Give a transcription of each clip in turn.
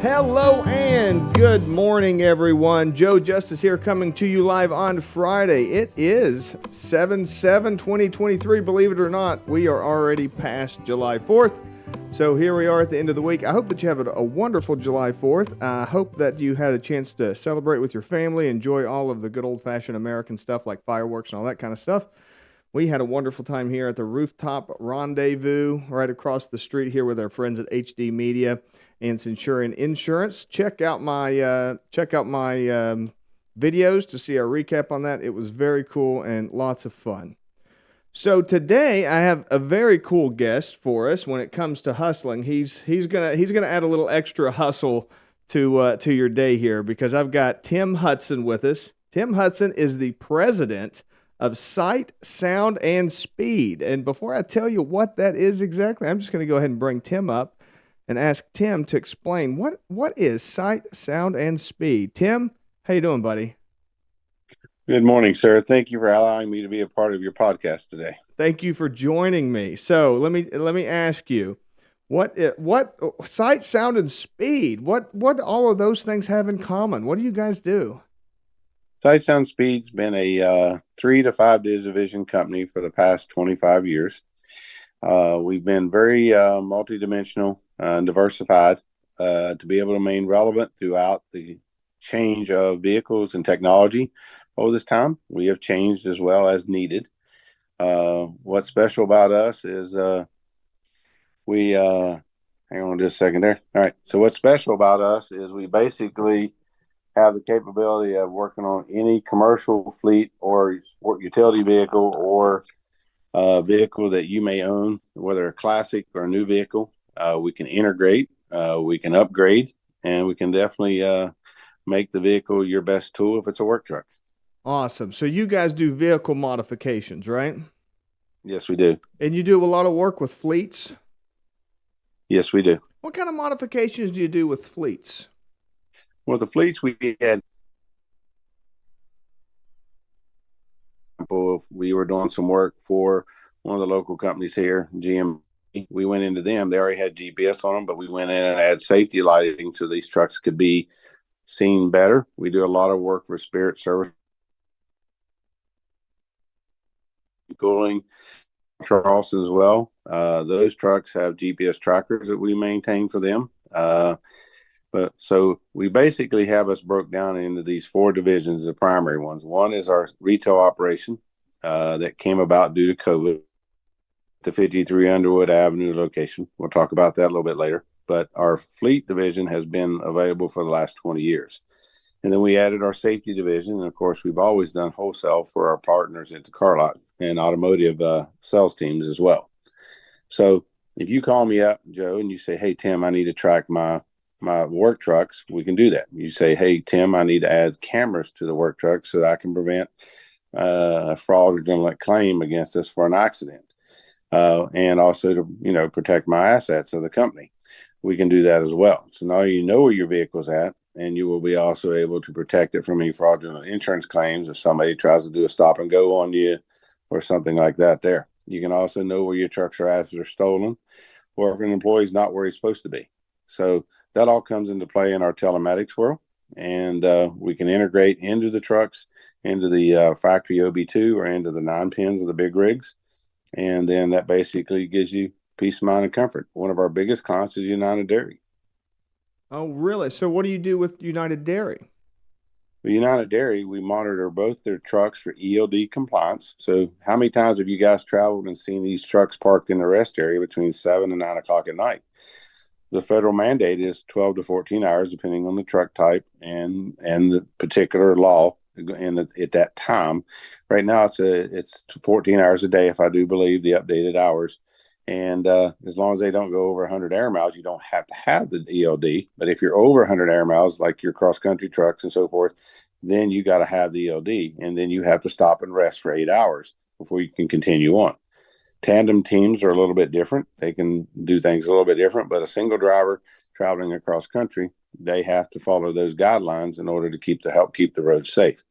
Hello and good morning, everyone. Joe Justice here coming to you live on Friday. It is 7/7/2023. Believe it or not, we are already past July 4th. So here we are at the end of the week. I hope that you have a wonderful July 4th. I hope that you had a chance to celebrate with your family, enjoy all of the good old-fashioned American stuff like fireworks and all that kind of stuff. We had a wonderful time here at the Rooftop Rendezvous right across the street here with our friends at HD Media and Centurion Insurance. Check out my videos to see our recap on that. It was very cool and lots of fun. So today I have a very cool guest for us when it comes to hustling. He's gonna add a little extra hustle to your day here because I've got Tim Hudson with us. Tim Hudson is the president of Sight, Sound, and Speed. And before I tell you what that is exactly, I'm just going to go ahead and bring Tim up and ask Tim to explain what is Sight, Sound, and Speed. Tim, how you doing, buddy? Good morning, sir. Thank you for allowing me to be a part of your podcast today. Thank you for joining me. So let me ask you, what Sight, Sound, and Speed? What all of those things have in common? What do you guys do? Sight Sound Speed's been a 3 to 5 division company for the past 25 years. We've been very multidimensional and diversified to be able to remain relevant throughout the change of vehicles and technology. Over this time, we have changed as well as needed. What's special about us is we hang on just a second there. All right. So what's special about us is we basically have the capability of working on any commercial fleet or sport utility vehicle or vehicle that you may own, whether a classic or a new vehicle. We can integrate, we can upgrade, and we can definitely make the vehicle your best tool if it's a work truck. Awesome. So you guys do vehicle modifications, right? Yes, we do. And you do a lot of work with fleets? Yes, we do. What kind of modifications do you do with fleets? Well, the fleets we had, we were doing some work for one of the local companies here, GM. We went into them. They already had GPS on them, but we went in and added safety lighting so these trucks could be seen better. We do a lot of work for Spirit Service, cooling, Charleston as well. Those trucks have GPS trackers that we maintain for them. But so we basically have us broke down into these 4 divisions, the primary ones. One is our retail operation that came about due to COVID, the 53 Underwood Avenue location. We'll talk about that a little bit later. But our fleet division has been available for the last 20 years. And then we added our safety division. And of course, we've always done wholesale for our partners at the car lot and automotive sales teams as well. So if you call me up, Joe, and you say, hey, Tim, I need to track my work trucks, we can do that. You say, hey, Tim, I need to add cameras to the work truck so that I can prevent a fraudulent claim against us for an accident. And also to, protect my assets of the company. We can do that as well. So now you know where your vehicle's at, and you will be also able to protect it from any fraudulent insurance claims if somebody tries to do a stop and go on you or something like that there. You can also know where your trucks are after they're stolen or if an employee's not where he's supposed to be. So that all comes into play in our telematics world, and we can integrate into the trucks, into the factory OB2 or into the 9 pins of the big rigs. And then that basically gives you peace of mind and comfort. One of our biggest clients is United Dairy. Oh, really? So what do you do with United Dairy? With United Dairy, we monitor both their trucks for ELD compliance. So how many times have you guys traveled and seen these trucks parked in the rest area between 7 and 9 o'clock at night? The federal mandate is 12 to 14 hours, depending on the truck type and the particular law. And at that time, right now it's 14 hours a day, if I do believe the updated hours. And as long as they don't go over 100 air miles, you don't have to have the ELD. But if you're over 100 air miles, like your cross country trucks and so forth, then you got to have the ELD, and then you have to stop and rest for 8 hours before you can continue on. Tandem teams are a little bit different. They can do things a little bit different, but a single driver traveling across country, they have to follow those guidelines in order to help keep the roads safe.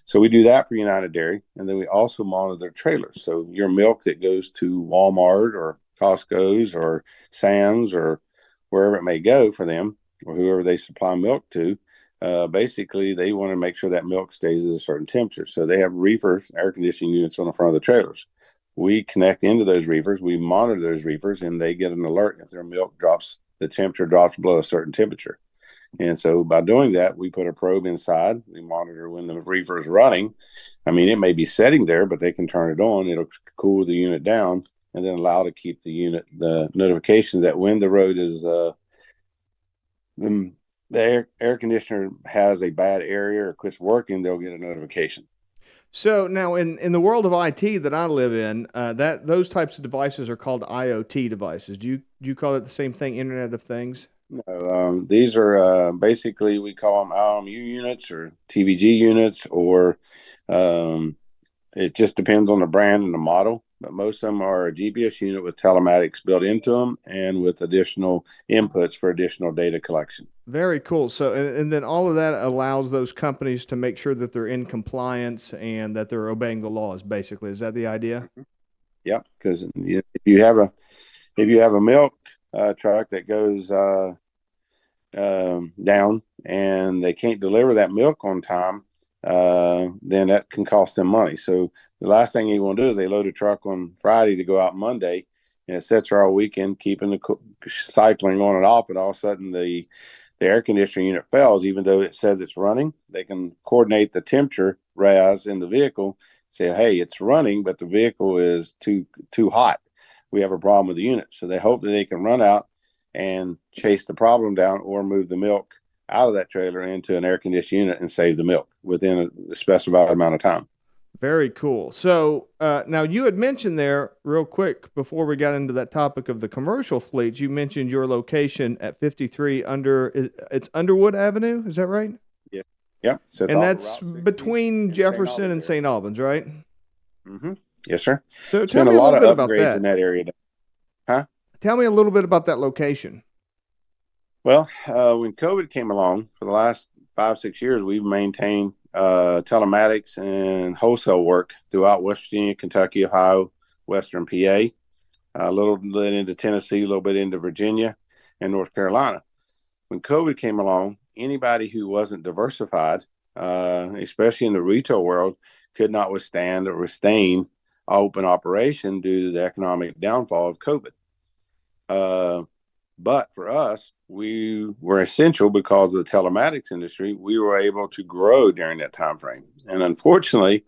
So we do that for United Dairy, and then we also monitor their trailers. So your milk that goes to Walmart or Costco's or Sam's or wherever it may go for them, or whoever they supply milk to, basically they want to make sure that milk stays at a certain temperature. So they have reefer air conditioning units on the front of the trailers. We connect into those reefers, we monitor those reefers, and they get an alert if their milk drops, the temperature drops below a certain temperature. And so by doing that, we put a probe inside. We monitor when the reefer is running. I mean, it may be setting there, but they can turn it on. It'll cool the unit down and then allow to keep the notification that when the road is, the air conditioner has a bad area or quits working, they'll get a notification. So now, in the world of IT that I live in, that those types of devices are called IoT devices. Do you call it the same thing, Internet of Things? No, these are basically, we call them IMU units or TVG units, or it just depends on the brand and the model. But most of them are a GPS unit with telematics built into them and with additional inputs for additional data collection. Very cool. So, and then all of that allows those companies to make sure that they're in compliance and that they're obeying the laws. Basically, is that the idea? Yep, because if you have a milk truck that goes down and they can't deliver that milk on time, then that can cost them money. So the last thing you want to do is they load a truck on Friday to go out Monday, and it sits there all weekend, keeping the cycling on and off, and all of a sudden the air conditioning unit fails, even though it says it's running. They can coordinate the temperature rise in the vehicle, say, hey, it's running, but the vehicle is too hot. We have a problem with the unit. So they hope that they can run out and chase the problem down or move the milk out of that trailer into an air conditioned unit and save the milk within a specified amount of time. Very cool. So now you had mentioned there, real quick, before we got into that topic of the commercial fleets, you mentioned your location at 53 it's Underwood Avenue. Is that right? Yeah. Yep. So it's And off of that's Route 60 between in St. Jefferson and Albans St. Albans, right? area. Mm-hmm. Yes, sir. So It's tell been a me a lot little of bit about upgrades in that. that area. Huh? Tell me a little bit about that location. Well, when COVID came along, for the last 5, 6 years, we've maintained telematics and wholesale work throughout West Virginia, Kentucky, Ohio, Western PA, a little bit into Tennessee, a little bit into Virginia and North Carolina. When COVID came along, anybody who wasn't diversified, especially in the retail world, could not withstand or sustain open operation due to the economic downfall of COVID. But for us, we were essential because of the telematics industry. We were able to grow during that time frame. And unfortunately,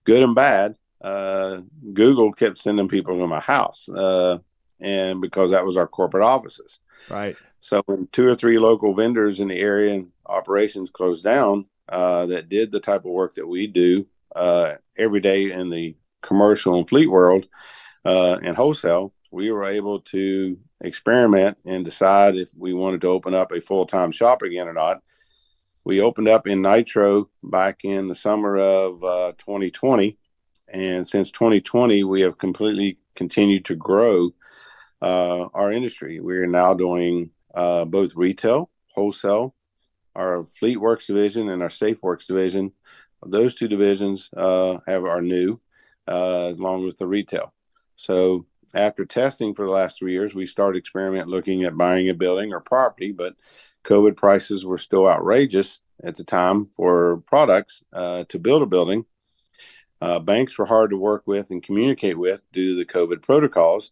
good and bad, Google kept sending people to my house, and because that was our corporate offices. Right. So when 2 or 3 local vendors in the area and operations closed down, that did the type of work that we do every day in the commercial and fleet world and wholesale, we were able to experiment and decide if we wanted to open up a full-time shop again or not. We opened up in Nitro back in the summer of 2020. And since 2020, we have completely continued to grow our industry. We are now doing both retail, wholesale, our Fleet Works division and our Safe Works division. Those 2 divisions are new, along with the retail. So after testing for the last 3 years, we started experimenting looking at buying a building or property, but COVID prices were still outrageous at the time for products to build a building. Banks were hard to work with and communicate with due to the COVID protocols.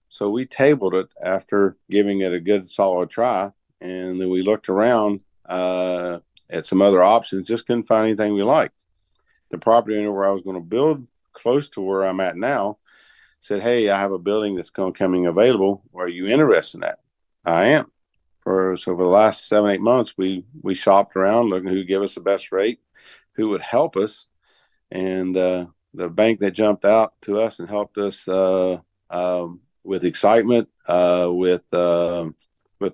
So we tabled it after giving it a good solid try. And then we looked around at some other options, just couldn't find anything we liked. The property owner where I was going to build close to where I'm at now said, hey, I have a building that's coming available. Are you interested in that? I am. So for the last 7, 8 months, we shopped around looking who would give us the best rate, who would help us. And the bank that jumped out to us and helped us with excitement, with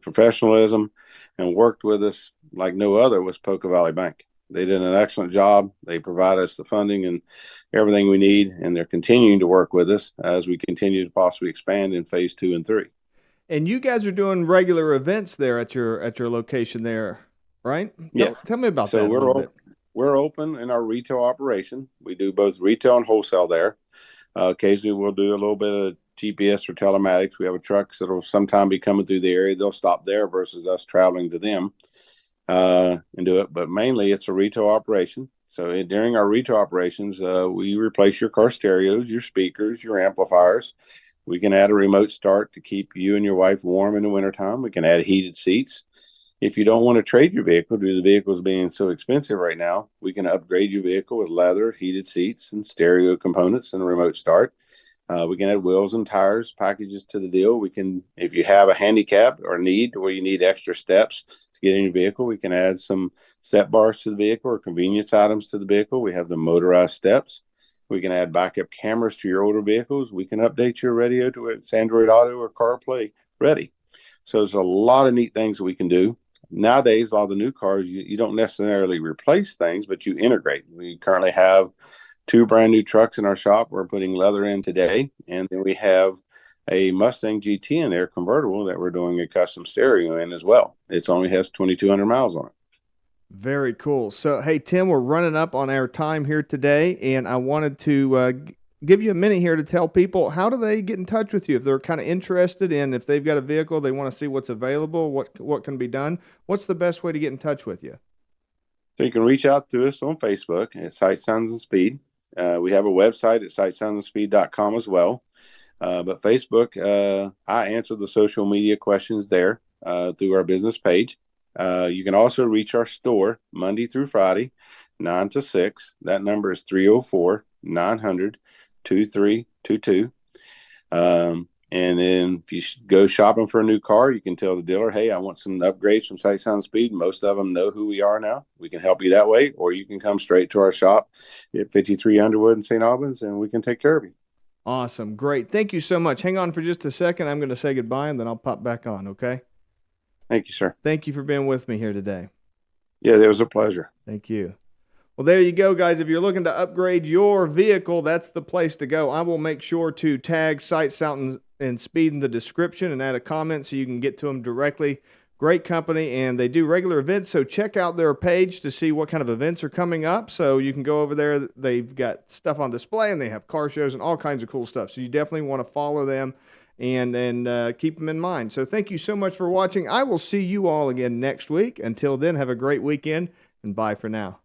professionalism, and worked with us like no other was Poca Valley Bank. They did an excellent job. They provide us the funding and everything we need, and they're continuing to work with us as we continue to possibly expand in phase 2 and 3. And you guys are doing regular events there at your location there, right? Yes. Tell me about So that a little bit. We're open in our retail operation. We do both retail and wholesale there. Occasionally, we'll do a little bit of GPS or telematics. We have trucks that will sometime be coming through the area. They'll stop there versus us traveling to them and do it. But mainly it's a retail operation. So during our retail operations, we replace your car stereos, your speakers, your amplifiers. We can add a remote start to keep you and your wife warm in the wintertime. We can add heated seats. If you don't want to trade your vehicle due to the vehicles being so expensive right now, we can upgrade your vehicle with leather, heated seats, and stereo components and a remote start. We can add wheels and tires packages to the deal. We can, if you have a handicap or need where you need extra steps to get in your vehicle, we can add some step bars to the vehicle or convenience items to the vehicle. We have the motorized steps. We can add backup cameras to your older vehicles. We can update your radio to its Android Auto or CarPlay ready. So there's a lot of neat things that we can do. Nowadays, a lot of the new cars, you don't necessarily replace things, but you integrate. We currently have 2 brand new trucks in our shop. We're putting leather in today. And then we have a Mustang GT in there, convertible, that we're doing a custom stereo in as well. It only has 2,200 miles on it. Very cool. So, hey, Tim, we're running up on our time here today, and I wanted to give you a minute here to tell people, how do they get in touch with you if they're kind of interested in, if they've got a vehicle, they want to see what's available, what can be done. What's the best way to get in touch with you? So you can reach out to us on Facebook at Sight Sounds and Speed. We have a website at sightsoundsandspeed.com as well. But Facebook, I answer the social media questions there through our business page. You can also reach our store Monday through Friday, 9 to 6. That number is 304-900-2322. And then if you go shopping for a new car, you can tell the dealer, hey, I want some upgrades from Sight Sound Speed. Most of them know who we are now. We can help you that way, or you can come straight to our shop at 53 Underwood in St. Albans, and we can take care of you. Awesome. Great. Thank you so much. Hang on for just a second. I'm going to say goodbye, and then I'll pop back on, okay? Thank you, sir. Thank you for being with me here today. Yeah, it was a pleasure. Thank you. Well, there you go, guys. If you're looking to upgrade your vehicle, that's the place to go. I will make sure to tag Sight, Sound, and Speed in the description and add a comment so you can get to them directly. Great company, and they do regular events, so check out their page to see what kind of events are coming up. So you can go over there. They've got stuff on display, and they have car shows and all kinds of cool stuff. So you definitely want to follow them and keep them in mind. So thank you so much for watching. I will see you all again next week. Until then, have a great weekend, and bye for now.